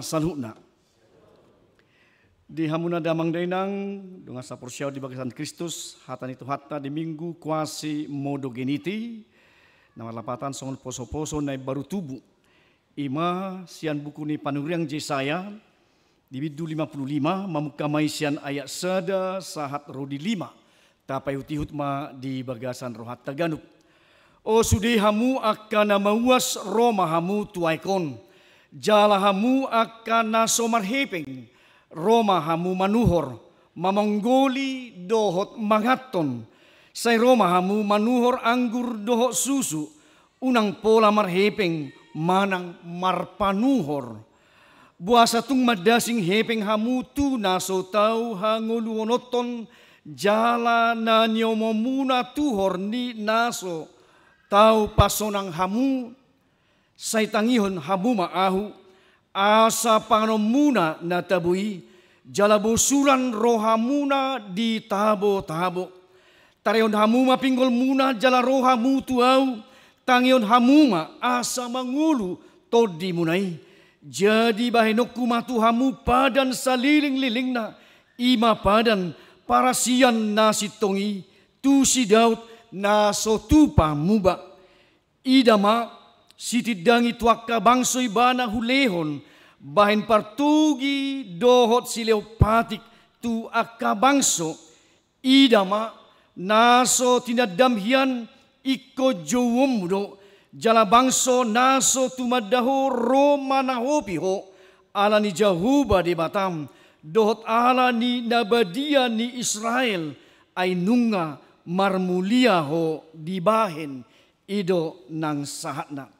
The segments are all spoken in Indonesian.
Salhuna di hamuna damang dainang dengan sapursiau di bagasan Kristus hatan itu hatta di minggu kuasi modogeniti nama lapatan songon poso-poso naik baru tubuh ima sian buku ni panuriang Jesaya di bidu 55 mamukamai sian ayat sada sahat rodi 5 tapai utihut ma di bagasan rohat taganuk o sudi hamu akan mauas Roma hamu tuaikon jala hamu akan nasomar hepeng Roma hamu manuhor mamonggoli dohot mangaton say Roma hamu manuhor anggur dohot susu unang pola marhepeng manang marpanuhor buasa tung madasing hepeng hamu tu naso tau hanguluonoton jala na nyomomuna tuhor ni naso tau pasonang hamu say tangihon hamu maahu asa panomuna na tabui jalabosuran rohamuna di tabo-tabo tareon hamuma pinggol muna jala rohamu tuau tangion hamuma asa mangulu todi munai jadi bahenokku matu hamu padan saliling-lilingna ima padan parasian nasi tongi tu si Daud naso tupa muba idama sitidangi tuaka bangsoi bana hulehon bahin partugi dohot sileopatik tu akka bangso idama naso tinadamhian iko jowomdo jala bangso naso tumadaho Roma nahopiho ala ni Jahuba di Batam dohot ala ni nabadia ni Israel ay nunga marmuliaho di bahin ido nang sahatna.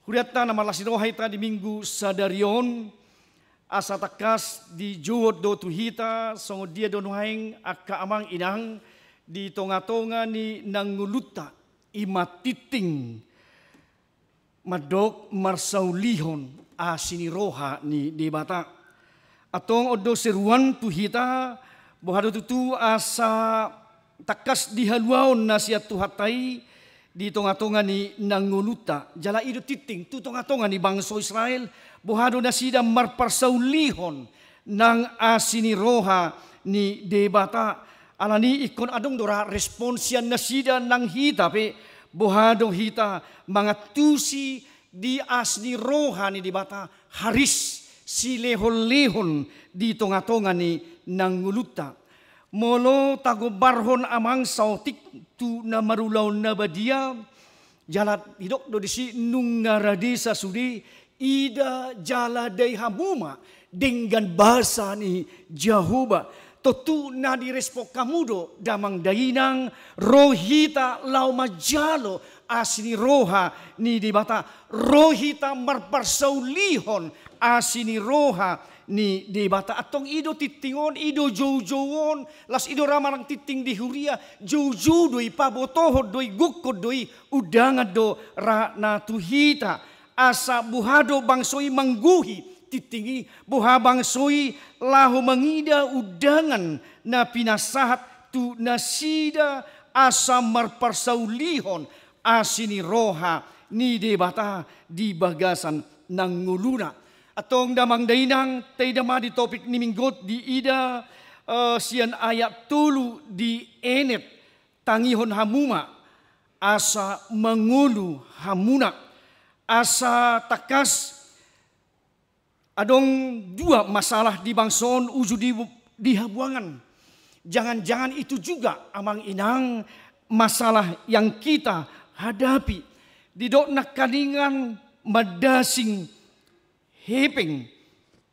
Huriatta nama lasirohai ta di minggu sadarion asa takas di juhot do tuhita songo dia do nuhaing akka amang inang di tonga-tonga ni nanguluta imatiting madok marsaulihon asiniroha ni debata atong odo seruan tuhita bohado tutu asa takas di haluaon nasiat tuhatai di tonga-tonga ni nanguluta jala ido titing tu tonga-tonga ni bangsa Israel bohado na sida marparsaulihon nang asini roha ni debata alani ikon adong dora responsian na sida nang hita pe bohado hita mga tusi di asni roha ni debata haris si lehon-lehon di tonga-tonga ni nanguluta molo tagobarhon amang sautik tu na marulaw na badia jalat hidok do disi nung naradisa sudi ida jala day hamuma dengan bahasa ni Jahuba totu na direspo kamudo damang dainang rohita lau majalo asini roha ni dibata rohita marparsaulihon asini roha ni debata atong ido titingon ido jow-jowon las ido ramarang titing di huria jow-jow doi pabotoho doi gukko doi udanga do ra na tuhita asa buhado bangsoi mangguhi titingi buha bangsoi lahu mangida udangan na pinasahat tu nasida asa marparsaulihon asini roha ni debata di bagasan nanguluna atong damang dainang tay dama di topik ni minggot di ida sian ayat tulu di enet tangihon hamuma asa mangulu hamuna asa takas adong dua masalah di bangson uju di habuangan jangan-jangan itu juga amang inang masalah yang kita hadapi di dok nak kaningan madasing hepeng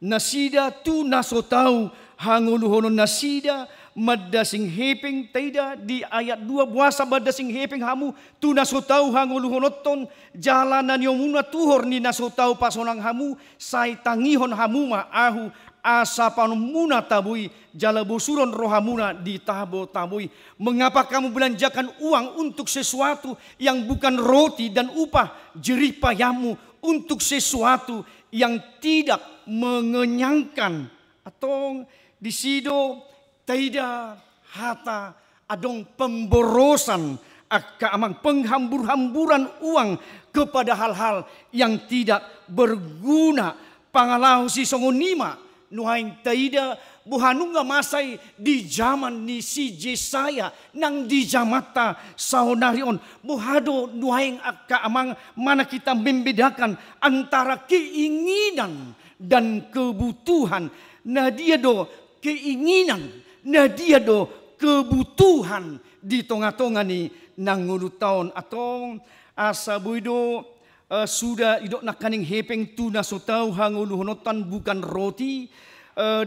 nasida tu naso tau hanguluhonon nasida madasing hepeng taida di ayat 2 buasa madasing hepeng hamu tu naso tau hanguluhonoton jalanan yomuna tuhor ni naso tau pasonang hamu say tangihon hamuma ahu asa panumuna tabui jalabosuron rohamuna di tabo-tabui mengapa kamu belanjakan uang untuk sesuatu yang bukan roti dan upah jerih payahmu untuk sesuatu yang tidak mengenyangkan atau disido taida hata adong pemborosan akka amang penghambur-hamburan uang kepada hal-hal yang tidak berguna pangalahu si songonima nuhaing taida buhanunga masay di zaman ni si Jesaya nang di jamata saunarion buhado nuhaing akka amang mana kita membedakan antara keinginan dan kebutuhan. Nah dia do keinginan, nah dia do kebutuhan di tonga-tonga ni nang ngulu taon atong asa buido sudah idok nakaning hepeng tuna so tau hangulu honotan bukan roti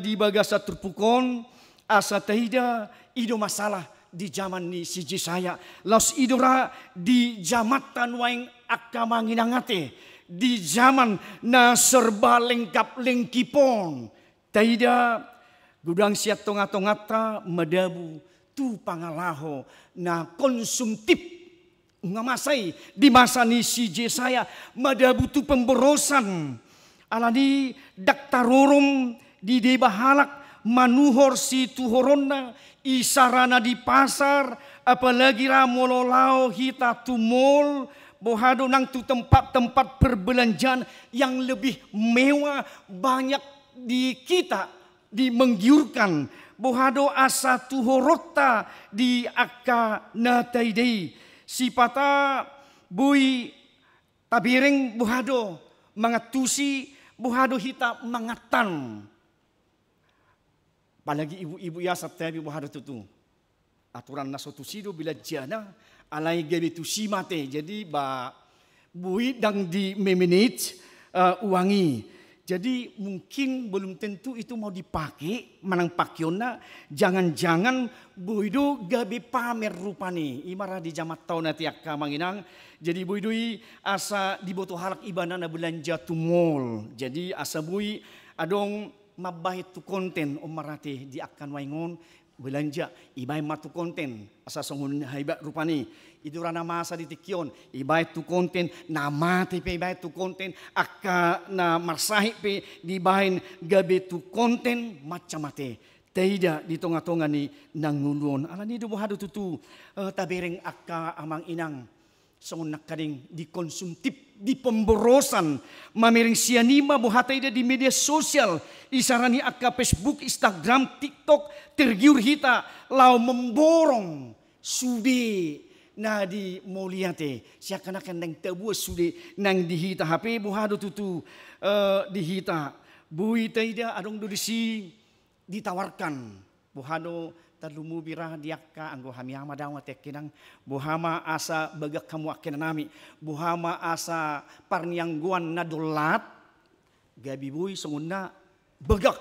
di bagasa terpukon asa taida ido masalah di zaman ni si Jesaya laus idora di jamatan waing akamanginangate di zaman na serba lengkap lengkipon taida gudang siat tonga-tongata madabu tu pangalaho na konsumtif ngamasai di masa ni si Jesaya madabu tu pemborosan alani daktarorum di debahalak manuhor si tuhoronna isarana di pasar apalagi ramololao hita tumol bohado nang tu tempat-tempat perbelanjaan yang lebih mewah banyak di kita di menggiurkan bohado asa tuhorota di akka nataidei sipata bui tabireng bohado mangatusi bohado hita mangatan apalagi ibu-ibu ya satabi bohado tutu aturan nasotusido bila jana alai gabe tu si mate jadi ba bui dang di memenit uangi jadi mungkin belum tentu itu mau dipakai manang pakiona jangan-jangan buido gabe pamer rupani imara di jamat tahun nanti akka manginang jadi buidui asa diboto halak ibana belanja tu mall jadi asa bui adong mabahit tu konten omarate di akan waingon belanja ibay matu konten asa songun haibat rupani itu rana masa di tikyon ibay tu konten nama te pe ibay tu konten akka na marsahi pe dibahin gabe tu konten macam mate taida di tonga-tonga ni nangulon alani do bohado tutu tabereng akka amang inang songon nakading di konsumtif di pemborosan mamiring sianima buhatai dia di media sosial isarani akka Facebook, Instagram, TikTok tergiur hita lau memborong sude na di moliate siakan-akan nang tabu sude nang di hita HP buhado tutu di hita bui taida adong do disi ditawarkan buhado talumu birah diakka anggo hamiama dawa tekinang buhama asa bagak kamu akenanami buhama asa parniangguan nadolat gabi bui sunguna bagak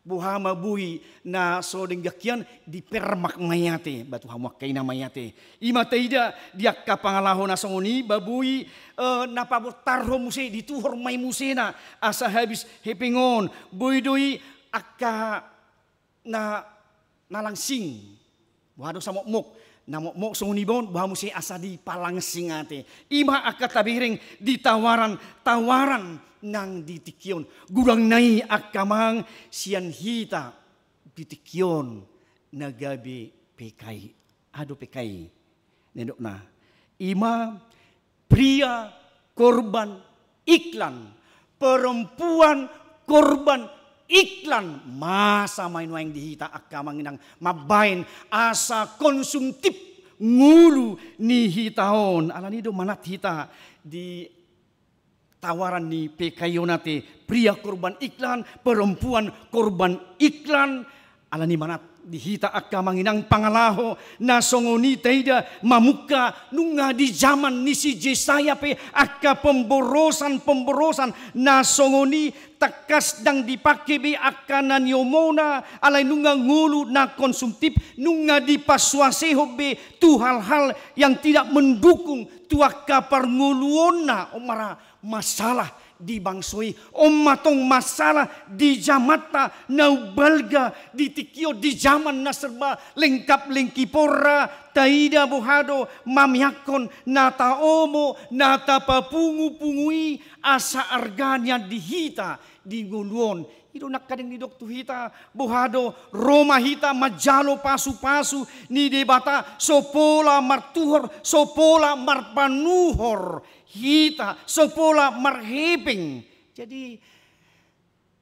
buhama bui na sodeng gakian di permak mayate batu hamu kaina mayate ima taida diakka pangalaho na songoni babui napabot tarho muse dituhor may musena asa habis hepingon bui doi akka na nalangsing buhado sa mokmok na mokmok sungunibon buhamu si asa di palangsing ate ima akka tabiring ditawaran tawaran nang ditikyon gurang nai akamang sian hita ditikyon nagabi pekai ado pekai nedok na ima pria korban iklan perempuan korban iklan masa main waing dihita akka manginang mabain asa konsumtif ngulu ni hitaon alani do manat hita di tawaran ni pekayonate pria korban iklan perempuan korban iklan alani manat dihita akka manginang pangalaho na songoni taida mamuka nunga di zaman ni si Jesaya pe akka pemborosan na songoni takas dang dipake be akka na niomona alai nunga ngulu na konsumtif nunga dipaswaseho be tu hal-hal yang tidak mendukung tu akka parnguluona omara masalah di bangsoi matong masalah di jamata naubalga di tikio di zaman na serba lengkap lengkipora taida bohado mamiakon nata omo nata papungu-pungui asa arganya dihita di nguluon itu nakadeng ni doktu hita bohado Roma hita majalo pasu-pasu ni debata sopola martuhor sopola marpanuhor hita sopola marheping jadi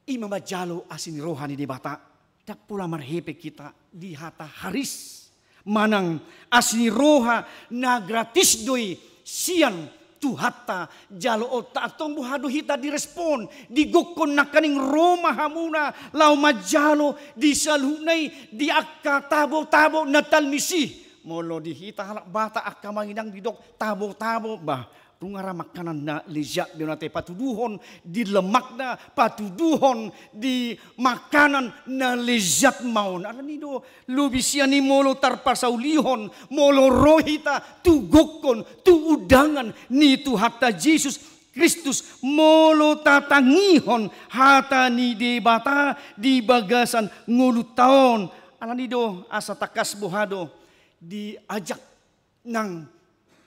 ima majalo asin rohani di bata. Tak pula marhepe kita di hata haris. Manang asini roha na gratis doi sian tuhata jalo ota atong buhado hita direspon digokon nakaning Roma hamuna lau majalo di salunay di akka tabo-tabo na talmisi molo di hita halak bata akka manginang didok tabo-tabo bah rungara makanan na lezat dinate patuduhon di lemak na patuduhon di makanan na lezat maun ala nido lubisiani molo tarpasaulihon molo rohita tugokon tu udangan ni tu hatta Jesus Kristus molo tatangihon hata ni debata di bagasan ngulut taon ala nido asa takas bohado diajak nang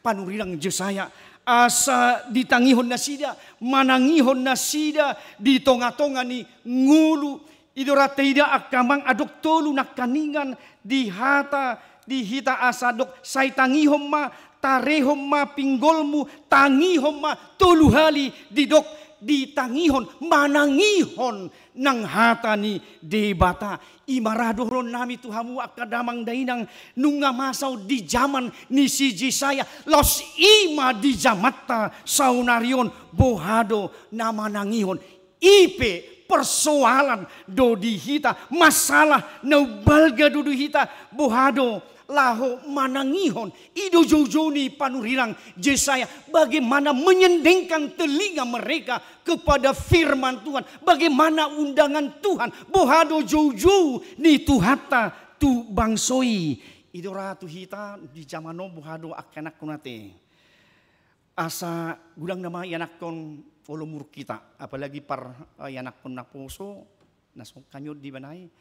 panurirang Jesaya asa ditangihon na sida, manangihon na sida, di tonga-tonga ni ngulu, idora teida akamang adok tolu na kaningan, di hita asadok, say tangihon ma, tarehon ma, pinggolmu, tangihon ma, tuluhali, didok, di tangihon, manangihon, nang hata ni debata imaradohron nami tuhamu akadamang dainang nunga masaw di zaman ni si Jesaya los ima di jamatta saunarion bohado na manangihon ipe persoalan do di hita masalah na balga do di hita bohado laho manangihon ido jojoni panurirang Jesaya bagaimana menyendengkan telinga mereka kepada firman Tuhan bagaimana undangan Tuhan bohado jojo ni tuhata tu bangsoi idora tu hita di zamano bohado akanak kunate asa gudang nama yanakon olomur kita apalagi par yanakon naposo nasong kanyod di banay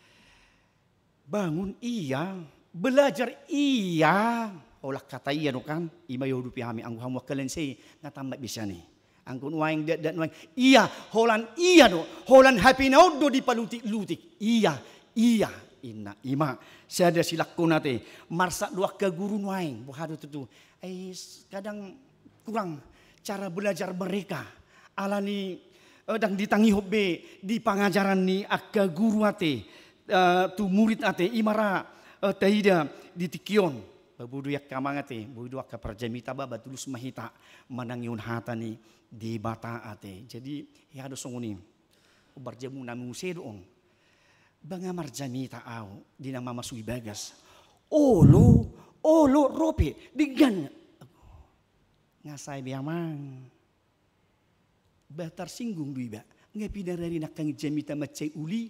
bangun iya belajar iya olah kata iya no kan imayo dupi hami anggu hamu kalense ngatambak bisa nih anggun waing dat waing iya holan iya no holan happy now do di palutik lutik iya inna ima saya ada silakku nate marsa dua ke guru waing bohado tutu kadang kurang cara belajar mereka alani dang ditangi hobbe di pangajaran ni akka guru ate tu murid ate imara taida di tikion babudu yak kamangate budu ak perjamita ba batulus mahita manangiun hata ni di bata ate jadi ya do songuni ubarjamu namu sedoong banga marjamita au di nama masui bagas olo rope digan ngasai biamang batar singgung duiba ngapidari nakang jamita macai uli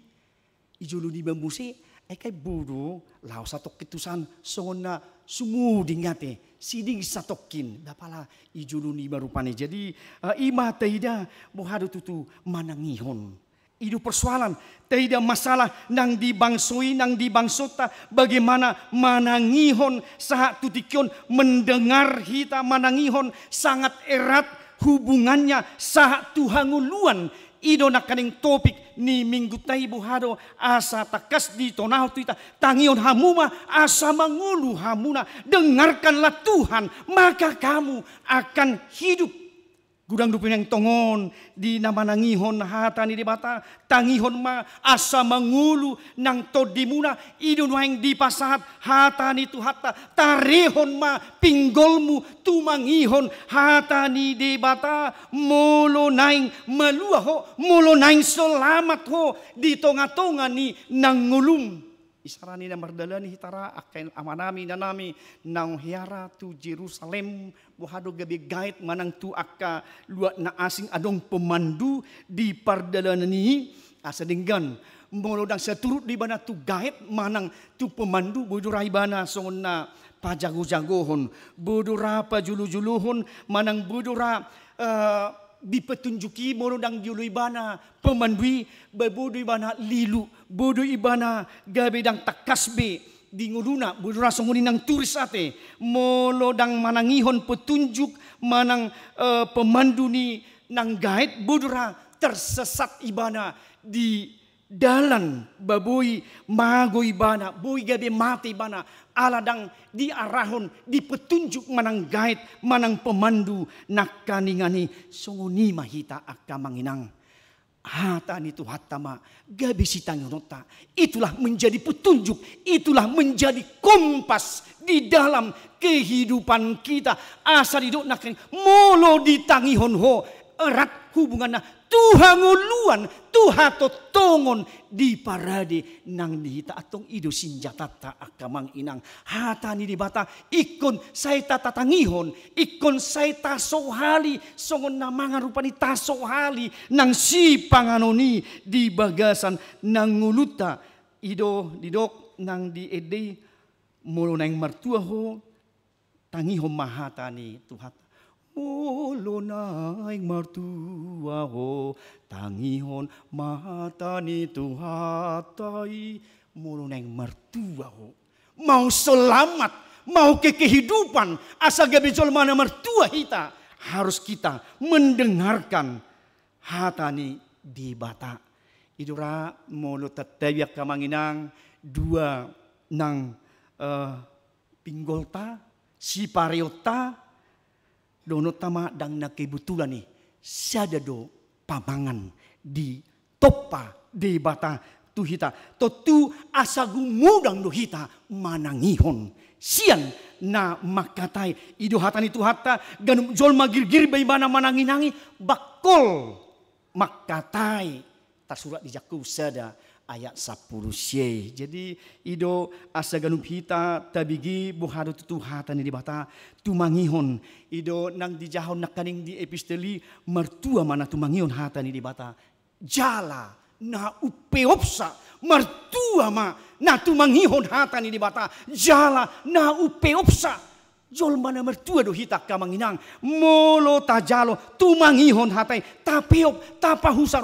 ijulu di bambuse kay budo lao satok kitusan songon na sumuding ngate siding satokin dapala ijulu ni barupane jadi ima taida bohado tutu manangihon idu persoalan taida masalah nang dibangsoi nang dibangsota bagaimana manangihon saat tutikyon mendengar hita manangihon sangat erat hubungannya saat tuhanguluan ido nakaning topik ni minggu tay buhado asa takas di tonaw tuita tangion hamuma asa mangulu hamuna dengarkanlah Tuhan maka kamu akan hidup gudang dupin yang tongon di nama nangihon hata ni debata tangihon ma asa mangulu nang todimuna idun waing di pasahat hata ni tu hata tarehon ma pinggolmu tumangihon hata ni debata molo naing maluaho molo naing selamat ho di tonga-tonga ni nangulum isarani na mardalani hitara akain amanami nanami nang hiara tu Jerusalem buhado gabi gait manang tu akka luat na asing adong pemandu di pardalana ni asa dinggan molodang seturut di bana tu gait manang tu pemandu bodorai bana songon na pajago-jagohon bodora pajulu-juluhon manang bodora dipetunjuki molodang jului bana pemandui bebodui bana lilu bodui bana gabedang takasbe di nguduna bodora songuni nang turis ate molodang manangihon petunjuk manang pemandu ni nang gaet bodora tersesat ibana di dalan baboi mago ibana boi gabe mati ibana aladang di arahon di petunjuk manang gaet manang pemandu nakaningani songoni mahita akka manginang Hatani tu hatama gabi sitangunota. Itulah menjadi petunjuk, itulah menjadi kompas di dalam kehidupan kita. Asa didok nakan molo ditangihon ho erat hubunganna Tuhan nguluan, Tuhan totongon di parade nang dihita atong ido sinjatata akamang inang. Hatani di bata ikon saya tatatangihon, ikon saya tasohali, songon namangan rupani tasohali nang si panganoni di bagasan nang nguluta. Ido didok nang di ede mulu nang mertua ho tangihon mahatani Tuhan. Molo naing martua ho tangihon matani tuhatai. Molo naing martua ho mau selamat, mau ke kehidupan asa gabi jolmana mertua hita, harus kita mendengarkan hatani di bata. Idura molo tatayak kamanginang dua nang pinggolta si pariota dono tama dang na kebetulan nih sada do pamangan di topa di bata tu hita totu asagu mudang do hita manangihon sian na makatai ido hatani tu hatta ganum jol magir-gir bay mana mananginangi bakol makatai tasurat di Jakub sada ayat 10 syai. Jadi ido asa ganum hita tabigi buhado tu hatani di bata tumangihon ido nang dijahon nakaning di episteli mertua mana tumangihon hatani di bata jala na upeopsa mertua ma na tumangihon hatani di bata jala na upeopsa jol mana mertua do hita kamanginang molo tajalo tumangihon hatai tapeop tapa husar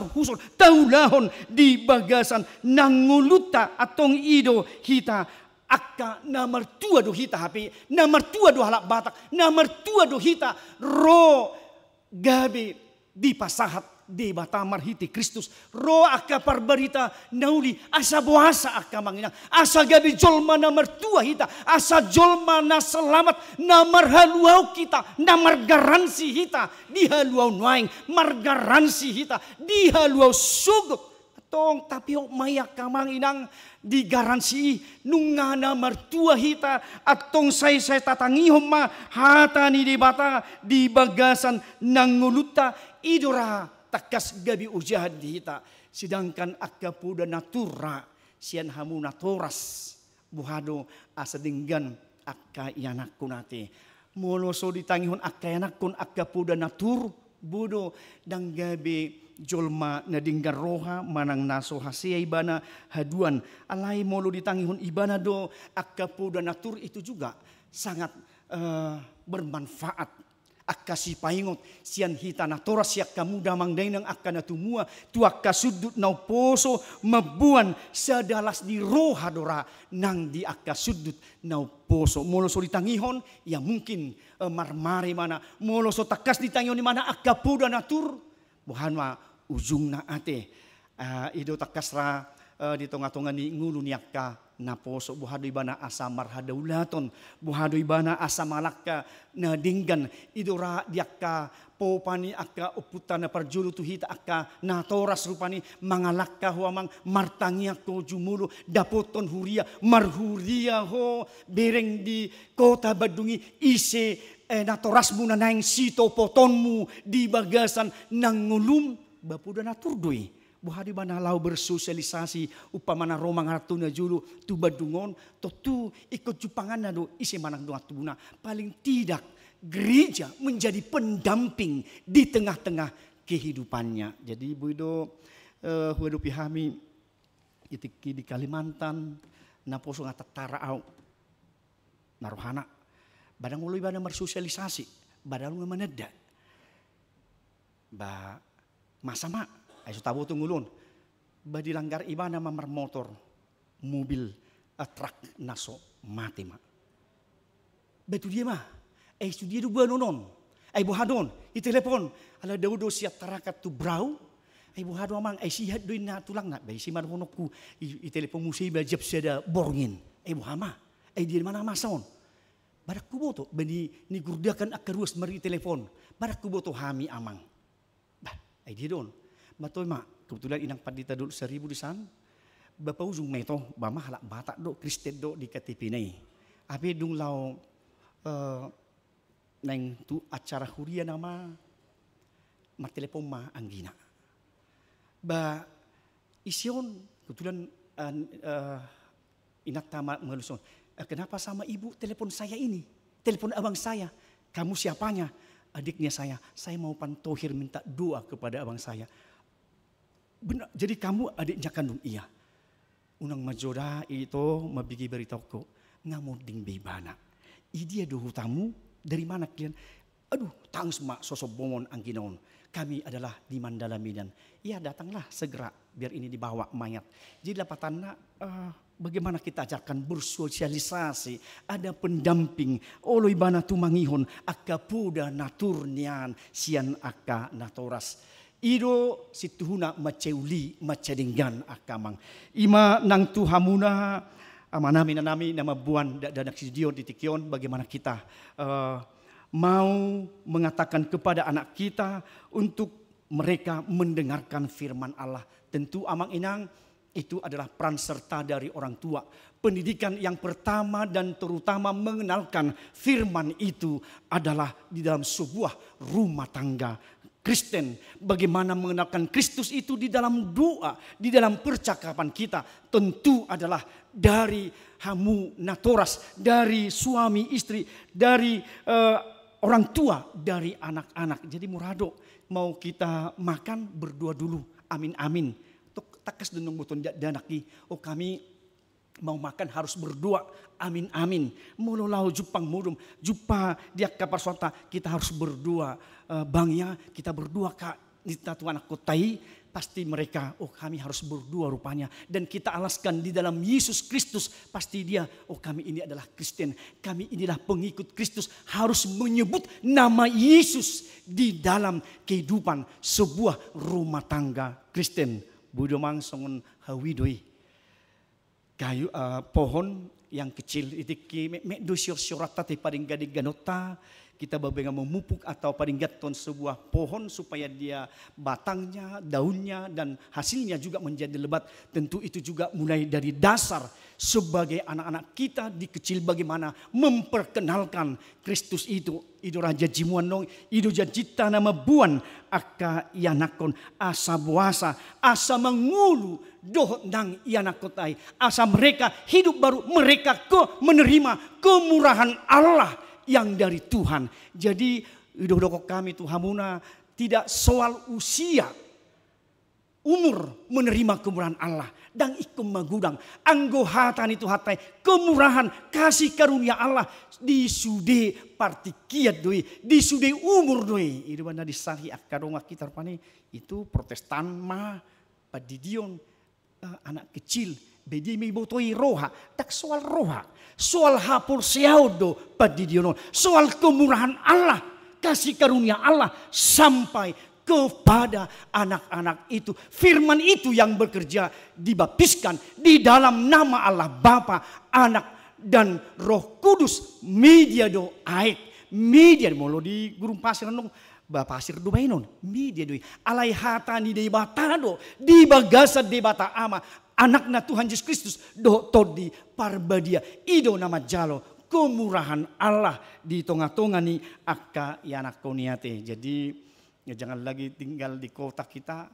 taulahon di bagasan nanguluta atong ido hita akka na mertua do hita hapi na mertua do halak batak na mertua do hita ro gabi di pasahat di bata marhiti Kristus ro akka parbarita nauli asa boasa akka manginang asa gabi jolma na mertua hita asa jolma na selamat na marhaluau kita na margaransi hita di haluau nuaing margaransi hita di haluau sugut tong tapiok mayak kamanginang di garansi nungana mertua hita atong say tatangihom ma hatani di bata di bagasan nanguluta idora takas gabi ujahan di hita sedangkan akka puda natura sian hamu natoras buhado asa dinggan akka ianakku nate moloso ditangihon akka ianakkun akka puda natur budo dang gabi jolma na dinggan roha manang naso hasia ibana haduan alai molo ditangihon ibana do akka puda natur itu juga sangat bermanfaat akka si paingot sian hita na toras siak kamu damang dainang akka na tumua tu akka sudut nau poso mabuan sadalas di roha dora nang di akka sudut nau poso molo so ditangihon ya mungkin marmari mana molo so takas ditangihon di mana akka puda natur buhan ma ujung na ate ido takas ra di tonga-tonga ni ngulu ni akka na poso buhado ibana asa marhadaulaton buhado ibana asa malakka na dinggan idora diakka popani akka uputan na parjulu tu hita akka na toras rupani mangalakka huamang martangia ko jumulu dapoton huria marhuria ho bereng di kota Badungi ise na toras mu na naing sito potonmu di bagasan nang ngulum bapuda naturdoi buhadi bana lau bersosialisasi upamana romang hartuna julu tu badungon to tu ikut jupangan do isi manang doa tubuna paling tidak gereja menjadi pendamping di tengah-tengah kehidupannya. Jadi Ibu Ido huadu pihami itiki di Kalimantan naposo ngatatara au narohana badang ulu ibana bersosialisasi badang lu maneda ba masama ayo tabu tunggulun badi langgar ibana mamar motor mobil truk naso mati mak betu dia mah itu dia dua nonon buhadon i telepon ala daudo siat tarakat tu brau buhado amang sihat doin na tulang nak bai si marhonokku i telepon musi bajab sada borngin buhama dia mana mason barak kuboto bani ni gurdakan akaruas mari telepon barak kuboto hami amang bah dia don batoy mak kebetulan inang padita dulu 1000 di sana. Bapak ujung meto, bama halak batak do Kristen do di KTP ini. Abi dung lau neng tu acara huria nama telepon ma anggina. Ba ision kebetulan inat tama mengeluson. Kenapa sama ibu telepon saya ini? Telepon abang saya. Kamu siapanya? Adiknya saya. Saya mau pantohir minta doa kepada abang saya. Benar, jadi kamu adiknya kandung? Iya. Unang majoda itu mabigi beritahu ko. Ngamuding bebana. Dia dohu tamu dari mana kalian? Aduh, tangs mak sosok bongon ang ginaon. Kami adalah di Mandala Medan. Iya datanglah segera biar ini dibawa mayat. Jadi dapatannya bagaimana kita ajarkan bersosialisasi, ada pendamping. Oloy bana tumangihon akka puda naturnian sian akka natoras. Ido situhuna maceuli macedenggan akamang. Ima nang tuhamuna amanami nanami nama buan danak sidio ditikyon bagaimana kita mau mengatakan kepada anak kita untuk mereka mendengarkan firman Allah. Tentu amang inang itu adalah peran serta dari orang tua. Pendidikan yang pertama dan terutama mengenalkan firman itu adalah di dalam sebuah rumah tangga Kristen. Bagaimana mengenalkan Kristus itu di dalam doa, di dalam percakapan kita. Tentu adalah dari hamu natoras, dari suami istri, dari orang tua, dari anak-anak. Jadi murado mau kita makan berdoa dulu. Amin amin. Tok takas denung butun danaki. Oh kami mau makan harus berdoa. Amin amin. Mululau jupang mudum. Jupa dia kapar suata. Kita harus berdoa. Bangnya kita berdoa kak. Nita tuan aku tai. Pasti mereka, oh kami harus berdoa rupanya. Dan kita alaskan di dalam Yesus Kristus. Pasti dia, oh kami ini adalah Kristen. Kami inilah pengikut Kristus. Harus menyebut nama Yesus di dalam kehidupan sebuah rumah tangga Kristen. Budomang songon hawidoi. Kayu pohon yang kecil itu mek dosir syurata te paling gadig ganota. Kita babenga memupuk atau paling gaton sebuah pohon supaya dia batangnya, daunnya dan hasilnya juga menjadi lebat. Tentu itu juga mulai dari dasar sebagai anak-anak kita di kecil bagaimana memperkenalkan Kristus itu. Ido raja jimuan nong, ido jajita nama buan aka yanakon asa buasa, asa mengulu doh nang yanakotai. Asa mereka hidup baru, mereka menerima kemurahan Allah yang dari Tuhan. Jadi idodoko kami Tuhamuna tidak soal usia, umur menerima kemurahan Allah. Dan ikum magudang anggo hatan itu hatai kemurahan kasih karunia Allah di sude partikiat doi, di sude umur doi. Itu mana disahi akadonga kita rupanya itu Protestan mah padidion anak kecil. Bedi mi botoi roha, tak soal roha, soal hapur siaudo padidiono, soal kemurahan Allah, kasih karunia Allah sampai kepada anak-anak itu. Firman itu yang bekerja dibaptiskan di dalam nama Allah Bapa, Anak dan Roh Kudus. Media do aik, media molo di gurung pasir nong. Pasir do mainon, media do alai hatani de batado, di bagasa de bata ama. Anaknya Tuhan Yesus Kristus do todi parbadia ido nama jalo kemurahan Allah di tengah-tengah ni akka yanak koniate. Jadi ya jangan lagi tinggal di kota kita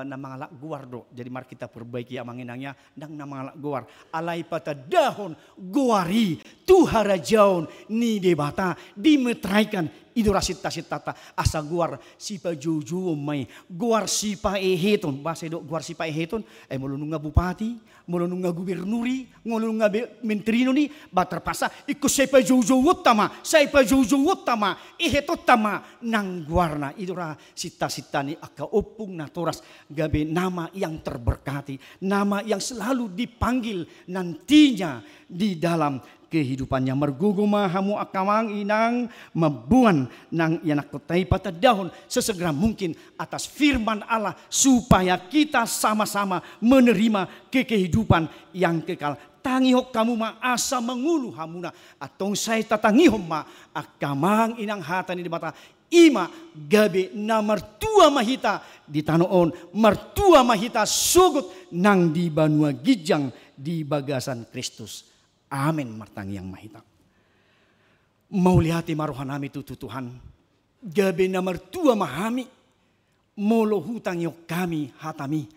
nama ngalak guar do. Jadi mari kita perbaiki amanginangnya dan nama ngalak guar. Alai pada dahon guari tuhara jaun ni debata dimetraikan idorasita-sitata asa guar sipa juju mai guar sipa eheton bahasa do guar sipa eheton mulununga bupati mulununga gubernuri mulununga menterino ni baterpasa ikut sipa juju utama sipa juju utama eheto tama nang guarna idora sita-sita ni aka opung natoras gabe nama yang terberkati, nama yang selalu dipanggil nantinya di dalam kehidupannya. Merguguma hamu akamang inang mabuan nang yanak kotai pada dahon sesegera mungkin atas firman Allah supaya kita sama-sama menerima kehidupan yang kekal. Tangihok kamu ma asa mengulu hamuna atong saya tatangihom ma akamang inang hatani di mata ima gabe na martua mahita di tanoon, martua mahita sugut nang di banua gijang di bagasan Kristus. Amin martang yang mahita. Mau lihati marohanami tutu Tuhan. Gabe na martua mahami. Molo hutang yok kami hatami.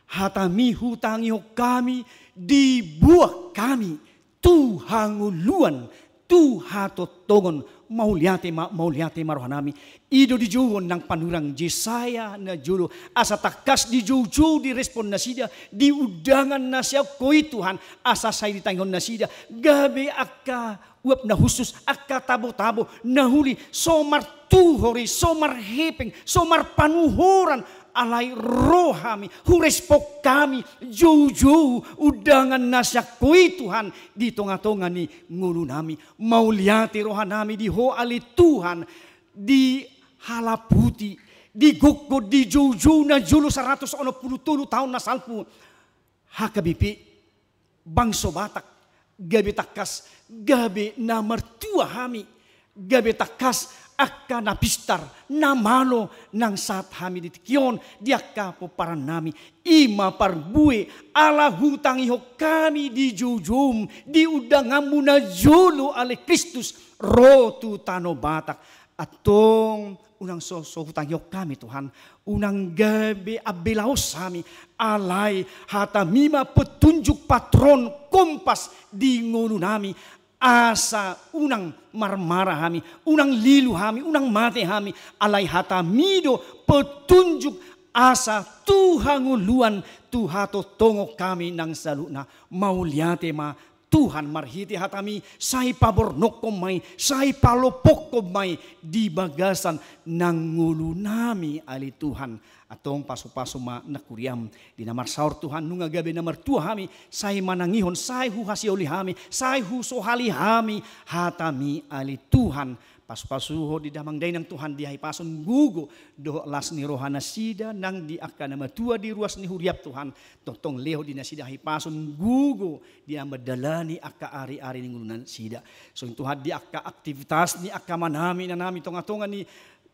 Hatami hutang yok kami dibuat kami. Tuhanguluan, tuhatotongon, mauliate marohanami. Ido di juwon ng panurang Jesaya na julo. Asa takas di juju di respon na sida. Di udangan na siya ko'y Tuhan. Asa say di tangon na sida. Gabi akka uap na husus, akka tabo-tabo, nahuli. Somar tuhori, somar hepeng, somar panuhoran. Alay rohami, hurespok kami, jojo, udangan nasya ko'y Tuhan, di tonga-tonga ni ngulo nami, mauliati rohanami di ho ali Tuhan, di halaputi, di gukgo, di jojo na julo 180 tahun na salpu, hakabipi, bangso batak, gabi takas, gabi na mertua hami, gabi takas, akka napistar na malo ng saat hami ditikyon di akka po para nami ima parbue ala hutang iho kami di jujum di udangan mo na julo ale Kristus rotu tano batak atong unang so hutang iho kami Tuhan unang gabi abilaos kami alay hatamima petunjuk patron kompas di ngono nami asa unang marmara hami, unang lilu hami, unang mate hami, alay hatamido petunjuk asa tuhanguluan tuhato tongo kami ng saluna mauliate ma Tuhan marhiti hatami say pabornok komay, say palopok komay di bagasan ng ngulo nami ali Tuhan. Atong paso-paso nakuriam di namar saur Tuhan nunga gabi namar tua hami say manangihon say huhasioli hami say husohali hami hatami ali Tuhan paso-paso di damang day ng Tuhan di pason gugo do las ni rohana sida nang di akka nama tua di ruas ni huriap Tuhan totong leho di nasida pason gugo di amadalani akka ari-ari ni ngulunan sida so Tuhan di akka aktivitas ni akka manami na nami tonga-tonga ni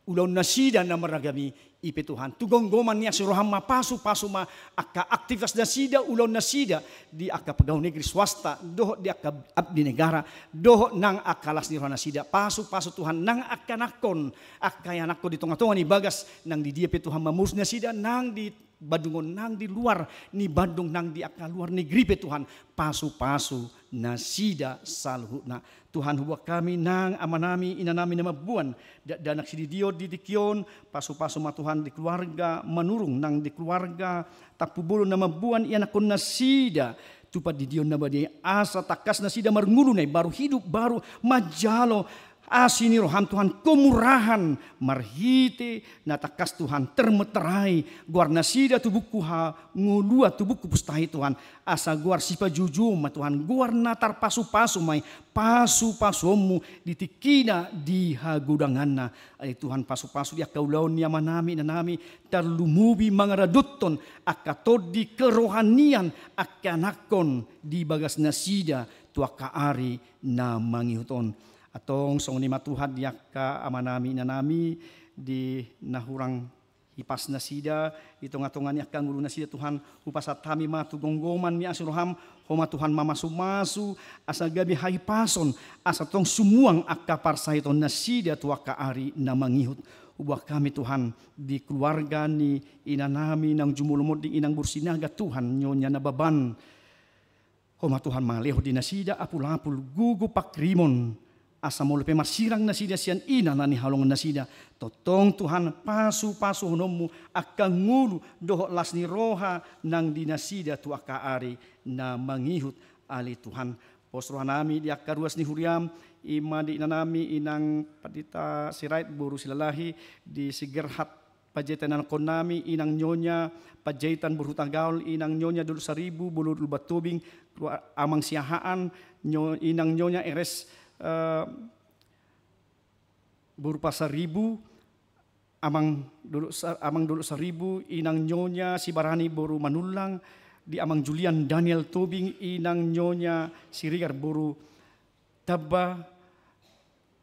ulaw na sida na maragami ipe Tuhan. Tugonggoman niya si roham mapaso-paso ma akka aktivitas na sida, ulaw na sida di akka pagawang negeri swasta, doho di akka abdi negara, doho nang akalas ni roham na sida. Paso-paso Tuhan nang akanakon, akayanakon di tonga-tonga ni bagas nang di dia pe Tuhan mamurus na sida, nang di badungon nang di luar ni Bandung nang di akka luar negeri pe Tuhan. Paso-paso na sida salhu na. Tuhan huwag kami nang amanami inanami na mabuan danak si Dio di dikyon paso-paso matuhan di keluarga manurung nang di keluarga tapubulo na mabuan iyan akon na sida tupad di Dio na badi asa takas na sida marngulu na baru hidup baru majalo asini roham Tuhan kemurahan marhite na takas Tuhan termeterai guar nasida tubuku ha ngulua tubuku pustahi Tuhan asa guar sipa jujum Tuhan guar natar pasu-pasu mai pasu-pasumu ditikina di hagudanganna ay Tuhan pasu-pasu dia kaulaon ni amanami nanami terlumubi mangaradutton akatod di kerohanian akanakon di bagas nasida tuaka ari na mangihuton atong song ni matuhad yakka amanami nanami di nahurang hipas na sida itong atongan yakka ngulu na sida Tuhan upasat kami matugonggoman ni asiroham homa Tuhan mamasu-masu asa gabi haipason asa tong sumuang akka parsahiton na sida tuaka ari na mangihut ubah kami Tuhan di keluarga ni inanami nang jumulumod di inang bursinaga Tuhan nyonya nababan homa Tuhan maleho di nasida apul-apul gugu pakrimon asa mo lupe marsirang nasida siyan ina na ni halong nasida totong Tuhan pasu-pasu honomu akan ngulu doho las ni roha nang dinasida tu aka ari na mangihut ali Tuhan posroha nami di akaruas ni huriam ima di inanami inang padita sirait buru silalahi di sigerhat pajetan anak nami inang nyonya pajetan berhutang gaul inang nyonya dulu 1000 bulu dulu batubing amang siahaan inang nyonya eres berupa 1000 amang dulu 1000 inang nyonya si Barani boru manulang di amang Julian Daniel Tobing inang nyonya si Rigar boru Tabba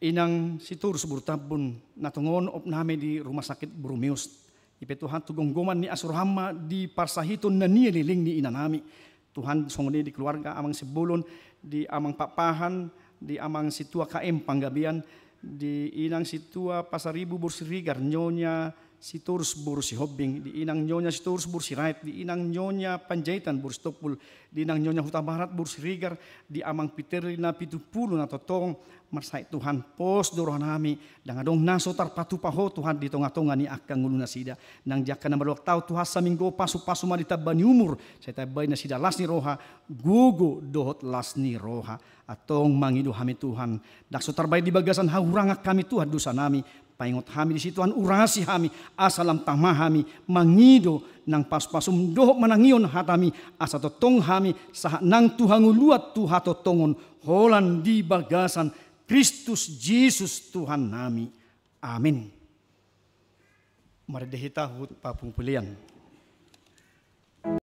inang situr suburtabun natungon op nami di rumah sakit Burumeus. Ipe Tuhan tugonggoman ni asurhama di parsahiton na nililing ni inanami. Tuhan songoni di keluarga amang sebulon, di amang papahan, di amang situa KM Panggabian, di inang situa Pasaribu Bursirigar, nyonya Siturus Bursi Hobbing, di inang nyonya Siturus Bursi Rait, di inang nyonya Panjaitan Bursi Topul, di inang nyonya Huta Barat Bursi Rigar, di amang Piterina Pitupulu na totong marsai Tuhan pos dorohan nami dangadong naso tarpatu paho Tuhan di tonga-tonga ni akang ngulu na sida nang jaka na malok tau Tuhan sa minggo pasu-pasu malita bani umur saya tabay na sida las ni roha gugo dohot las ni roha atong mangido hami Tuhan dakso tarbay di bagasan haurangak kami Tuhan dosa nami paingot hami di situan urasi hami asalam tamah hami mangido nang pas-pasum dohok manangion hatami asa totong hami sah nang Tuhan nguluat Tuhan totongon holan di bagasan Kristus Yesus Tuhan nami. Amin. Mari dihita hut papung pulian.